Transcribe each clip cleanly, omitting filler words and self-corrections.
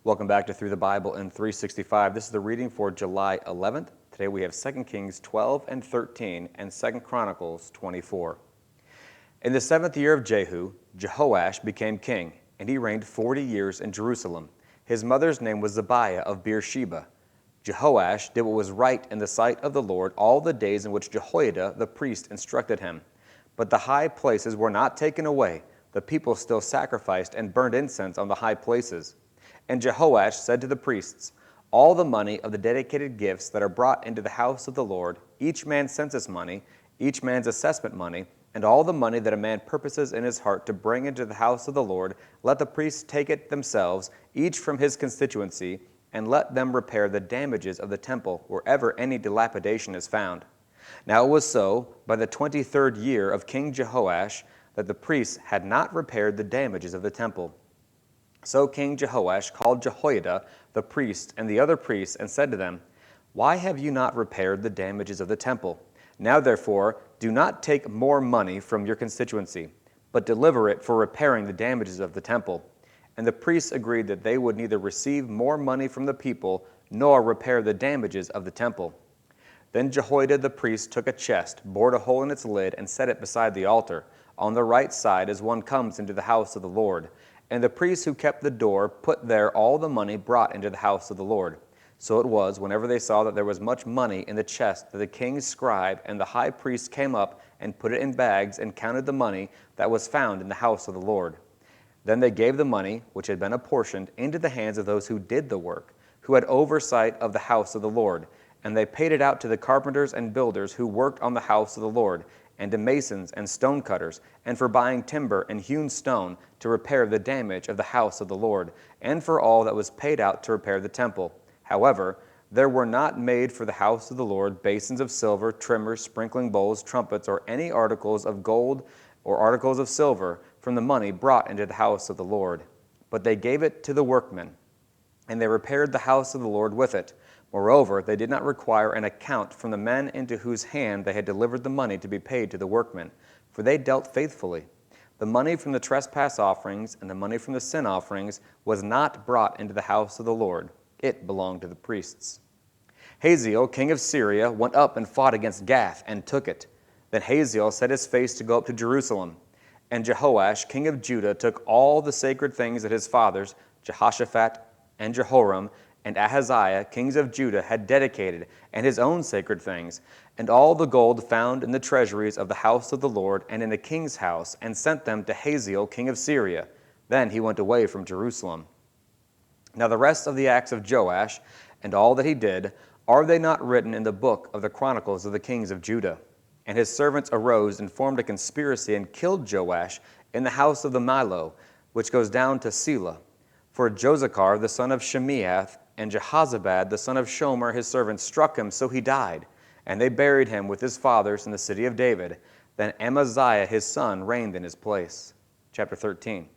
Welcome back to Through the Bible in 365. This is the reading for July 11th. Today we have 2 Kings 12 and 13 and 2 Chronicles 24. In the 7th year of Jehu, Jehoash became king, and he reigned 40 years in Jerusalem. His mother's name was Zebiah of Beersheba. Jehoash did what was right in the sight of the Lord all the days in which Jehoiada the priest instructed him. But the high places were not taken away. The people still sacrificed and burned incense on the high places. And Jehoash said to the priests, "All the money of the dedicated gifts that are brought into the house of the Lord, each man's census money, each man's assessment money, and all the money that a man purposes in his heart to bring into the house of the Lord, let the priests take it themselves, each from his constituency, and let them repair the damages of the temple wherever any dilapidation is found." Now it was so, by the 23rd year of King Jehoash, that the priests had not repaired the damages of the temple. So King Jehoash called Jehoiada the priest and the other priests and said to them, "Why have you not repaired the damages of the temple? Now therefore, do not take more money from your constituency, but deliver it for repairing the damages of the temple." And the priests agreed that they would neither receive more money from the people nor repair the damages of the temple. Then Jehoiada the priest took a chest, bored a hole in its lid, and set it beside the altar, on the right side as one comes into the house of the Lord. And the priests who kept the door put there all the money brought into the house of the Lord. So it was, whenever they saw that there was much money in the chest, that the king's scribe and the high priest came up and put it in bags and counted the money that was found in the house of the Lord. Then they gave the money, which had been apportioned, into the hands of those who did the work, who had oversight of the house of the Lord. And they paid it out to the carpenters and builders who worked on the house of the Lord, and to masons and stonecutters, and for buying timber and hewn stone to repair the damage of the house of the Lord, and for all that was paid out to repair the temple. However, there were not made for the house of the Lord basins of silver, trimmers, sprinkling bowls, trumpets, or any articles of gold or articles of silver from the money brought into the house of the Lord. But they gave it to the workmen, and they repaired the house of the Lord with it. Moreover, they did not require an account from the men into whose hand they had delivered the money to be paid to the workmen, for they dealt faithfully. The money from the trespass offerings and the money from the sin offerings was not brought into the house of the Lord. It belonged to the priests. Hazael, king of Syria, went up and fought against Gath and took it. Then Hazael set his face to go up to Jerusalem. And Jehoash, king of Judah, took all the sacred things that his fathers, Jehoshaphat and Jehoram, and Ahaziah, kings of Judah, had dedicated, and his own sacred things, and all the gold found in the treasuries of the house of the Lord and in the king's house, and sent them to Hazael, king of Syria. Then he went away from Jerusalem. Now the rest of the acts of Joash, and all that he did, are they not written in the book of the Chronicles of the kings of Judah? And his servants arose and formed a conspiracy and killed Joash in the house of the Milo, which goes down to Selah. For Josachar, the son of Shemeath, and Jehozabad, the son of Shomer, his servant, struck him, so he died. And they buried him with his fathers in the city of David. Then Amaziah, his son, reigned in his place. Chapter 13.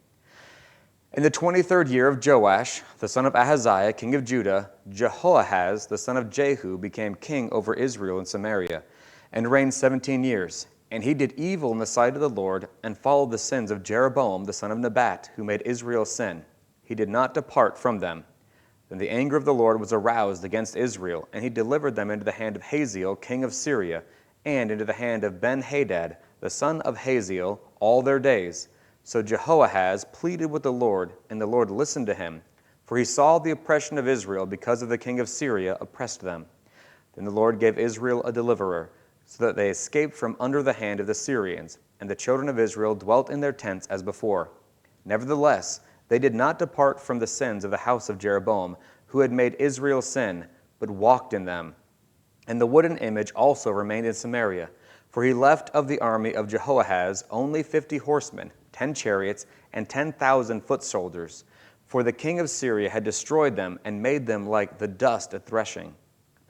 In the 23rd year of Joash, the son of Ahaziah, king of Judah, Jehoahaz, the son of Jehu, became king over Israel and Samaria, and reigned 17 years. And he did evil in the sight of the Lord, and followed the sins of Jeroboam, the son of Nebat, who made Israel sin. He did not depart from them. Then the anger of the Lord was aroused against Israel, and he delivered them into the hand of Hazael, king of Syria, and into the hand of Ben-Hadad, the son of Hazael, all their days. So Jehoahaz pleaded with the Lord, and the Lord listened to him, for he saw the oppression of Israel because of the king of Syria oppressed them. Then the Lord gave Israel a deliverer, so that they escaped from under the hand of the Syrians, and the children of Israel dwelt in their tents as before. Nevertheless, they did not depart from the sins of the house of Jeroboam, who had made Israel sin, but walked in them. And the wooden image also remained in Samaria, for he left of the army of Jehoahaz only 50 horsemen, 10 chariots, and 10,000 foot soldiers. For the king of Syria had destroyed them and made them like the dust at threshing.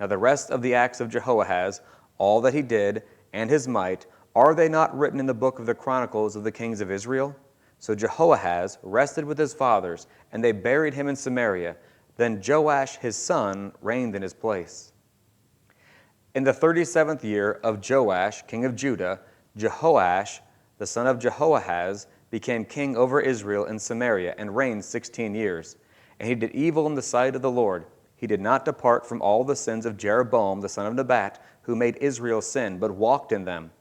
Now the rest of the acts of Jehoahaz, all that he did, and his might, are they not written in the book of the Chronicles of the kings of Israel? So Jehoahaz rested with his fathers, and they buried him in Samaria. Then Joash his son reigned in his place. In the 37th year of Joash, king of Judah, Jehoash, the son of Jehoahaz, became king over Israel in Samaria, and reigned 16 years. and he did evil in the sight of the Lord. He did not depart from all the sins of Jeroboam the son of Nebat, who made Israel sin, but walked in them.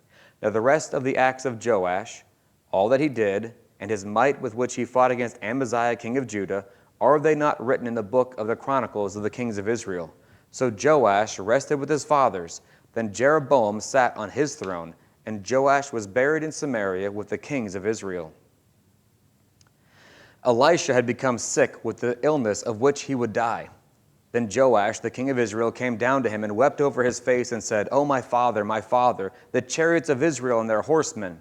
Now the rest of the acts of Joash, all that he did, and his might with which he fought against Amaziah king of Judah, are they not written in the book of the Chronicles of the kings of Israel? So Joash rested with his fathers. Then Jeroboam sat on his throne, and Joash was buried in Samaria with the kings of Israel. Elisha had become sick with the illness of which he would die. Then Joash, the king of Israel, came down to him and wept over his face and said, "O my father, the chariots of Israel and their horsemen."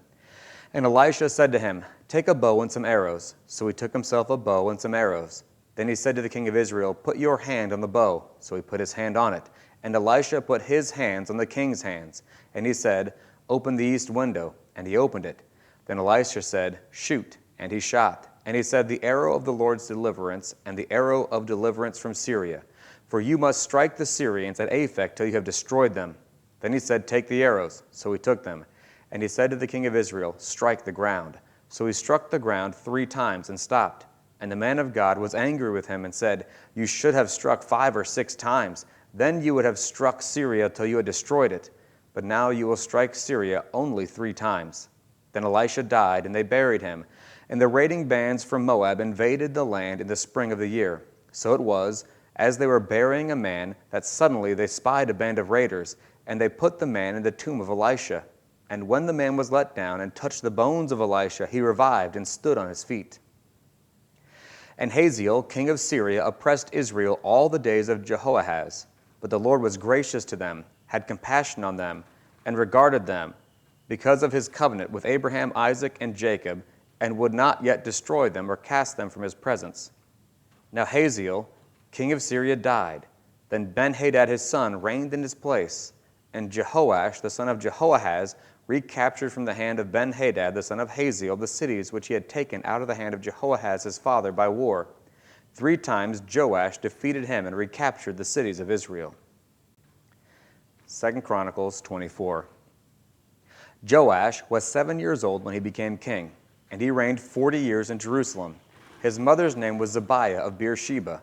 And Elisha said to him, "Take a bow and some arrows." So he took himself a bow and some arrows. Then he said to the king of Israel, "Put your hand on the bow." So he put his hand on it. And Elisha put his hands on the king's hands. And he said, "Open the east window." And he opened it. Then Elisha said, "Shoot." And he shot. And he said, "The arrow of the Lord's deliverance, and the arrow of deliverance from Syria. For you must strike the Syrians at Aphek till you have destroyed them." Then he said, "Take the arrows." So he took them. And he said to the king of Israel, "Strike the ground." So he struck the ground 3 times and stopped. And the man of God was angry with him and said, "You should have struck 5 or 6 times. Then you would have struck Syria till you had destroyed it. But now you will strike Syria only 3 times. Then Elisha died, and they buried him. And the raiding bands from Moab invaded the land in the spring of the year. So it was, as they were burying a man, that suddenly they spied a band of raiders, and they put the man in the tomb of Elisha. And when the man was let down and touched the bones of Elisha, he revived and stood on his feet. And Hazael, king of Syria, oppressed Israel all the days of Jehoahaz. But the Lord was gracious to them, had compassion on them, and regarded them, because of his covenant with Abraham, Isaac, and Jacob, and would not yet destroy them or cast them from his presence. Now Hazael, king of Syria, died. Then Ben-Hadad his son reigned in his place. And Jehoash, the son of Jehoahaz, recaptured from the hand of Ben-Hadad the son of Hazael the cities which he had taken out of the hand of Jehoahaz his father by war. 3 times Joash defeated him and recaptured the cities of Israel. 2 Chronicles 24. Joash was 7 years old when he became king, and he reigned 40 years in Jerusalem. His mother's name was Zebiah of Beersheba.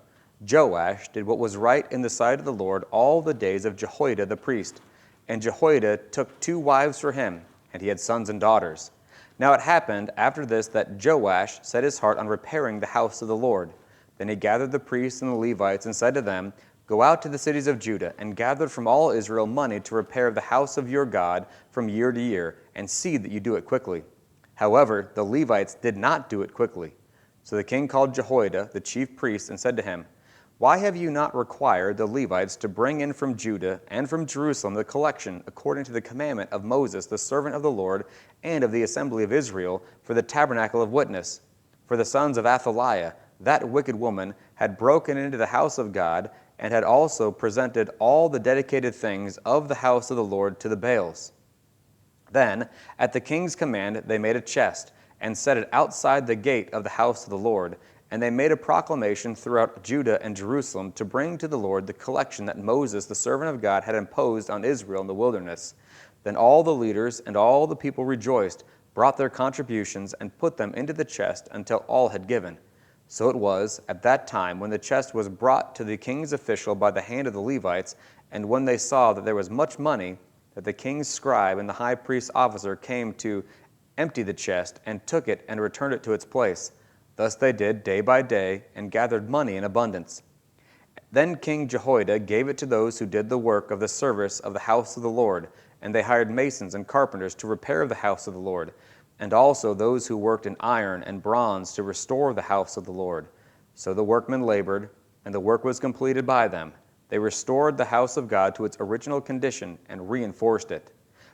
Joash did what was right in the sight of the Lord all the days of Jehoiada the priest. And Jehoiada took 2 wives for him, and he had sons and daughters. Now it happened after this that Joash set his heart on repairing the house of the Lord. Then he gathered the priests and the Levites and said to them, "Go out to the cities of Judah, and gather from all Israel money to repair the house of your God from year to year, and see that you do it quickly." However, the Levites did not do it quickly. So the king called Jehoiada, the chief priest, and said to him, "Why have you not required the Levites to bring in from Judah and from Jerusalem the collection according to the commandment of Moses, the servant of the Lord, and of the assembly of Israel, for the tabernacle of witness? For the sons of Athaliah, that wicked woman, had broken into the house of God, and had also presented all the dedicated things of the house of the Lord to the Baals." Then, at the king's command, they made a chest, and set it outside the gate of the house of the Lord. And they made a proclamation throughout Judah and Jerusalem to bring to the Lord the collection that Moses, the servant of God, had imposed on Israel in the wilderness. Then all the leaders and all the people rejoiced, brought their contributions, and put them into the chest until all had given. So it was, at that time, when the chest was brought to the king's official by the hand of the Levites, and when they saw that there was much money, that the king's scribe and the high priest's officer came to empty the chest, and took it and returned it to its place. Thus they did day by day, and gathered money in abundance. Then King Jehoiada gave it to those who did the work of the service of the house of the Lord, and they hired masons and carpenters to repair the house of the Lord, and also those who worked in iron and bronze to restore the house of the Lord. So the workmen labored, and the work was completed by them. They restored the house of God to its original condition and reinforced it.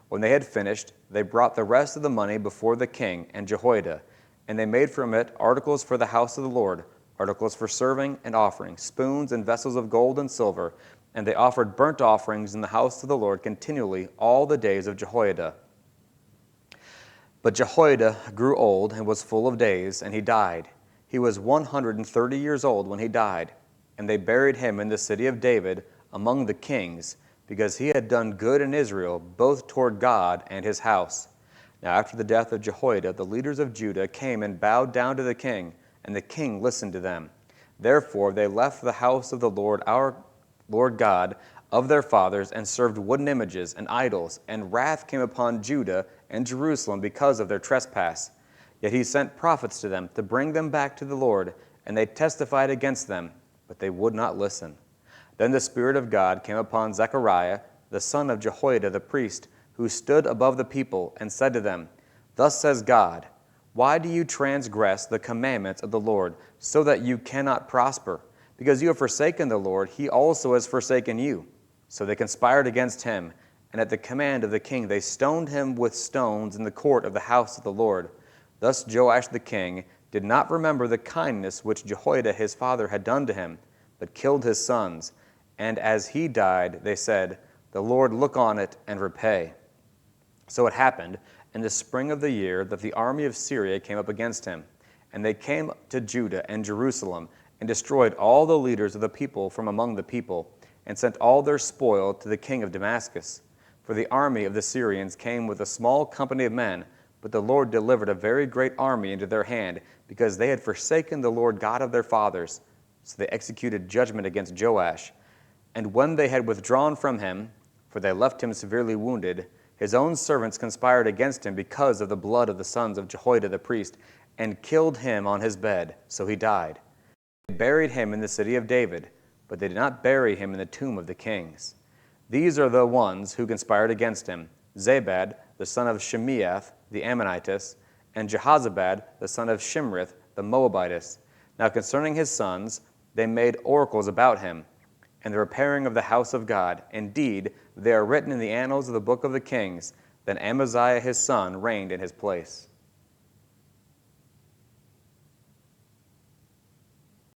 When they had finished, they brought the rest of the money before the king and Jehoiada, and they made from it articles for the house of the Lord, articles for serving and offering, spoons and vessels of gold and silver, and they offered burnt offerings in the house of the Lord continually all the days of Jehoiada. But Jehoiada grew old and was full of days, and he died. He was 130 years old when he died, and they buried him in the city of David among the kings, because he had done good in Israel, both toward God and his house. Now after the death of Jehoiada, the leaders of Judah came and bowed down to the king, and the king listened to them. Therefore they left the house of the Lord our Lord God of their fathers and served wooden images and idols, and wrath came upon Judah and Jerusalem because of their trespass. Yet he sent prophets to them to bring them back to the Lord, and they testified against them, but they would not listen. Then the Spirit of God came upon Zechariah, the son of Jehoiada the priest, who stood above the people, and said to them, Thus says God, why do you transgress the commandments of the Lord, so that you cannot prosper? Because you have forsaken the Lord, he also has forsaken you. So they conspired against him, and at the command of the king they stoned him with stones in the court of the house of the Lord. Thus Joash the king did not remember the kindness which Jehoiada his father had done to him, but killed his sons. And as he died, they said, The Lord look on it and repay. So it happened in the spring of the year that the army of Syria came up against him, and they came to Judah and Jerusalem, and destroyed all the leaders of the people from among the people, and sent all their spoil to the king of Damascus. For the army of the Syrians came with a small company of men, but the Lord delivered a very great army into their hand, because they had forsaken the Lord God of their fathers. So they executed judgment against Joash. And when they had withdrawn from him, for they left him severely wounded, his own servants conspired against him because of the blood of the sons of Jehoiada the priest, and killed him on his bed, so he died. They buried him in the city of David, but they did not bury him in the tomb of the kings. These are the ones who conspired against him, Zabad, the son of Shimeath, the Ammonitess, and Jehozabad, the son of Shimrith, the Moabitess. Now concerning his sons, they made oracles about him, and the repairing of the house of God. Indeed, they are written in the annals of the book of the kings. Then Amaziah his son reigned in his place.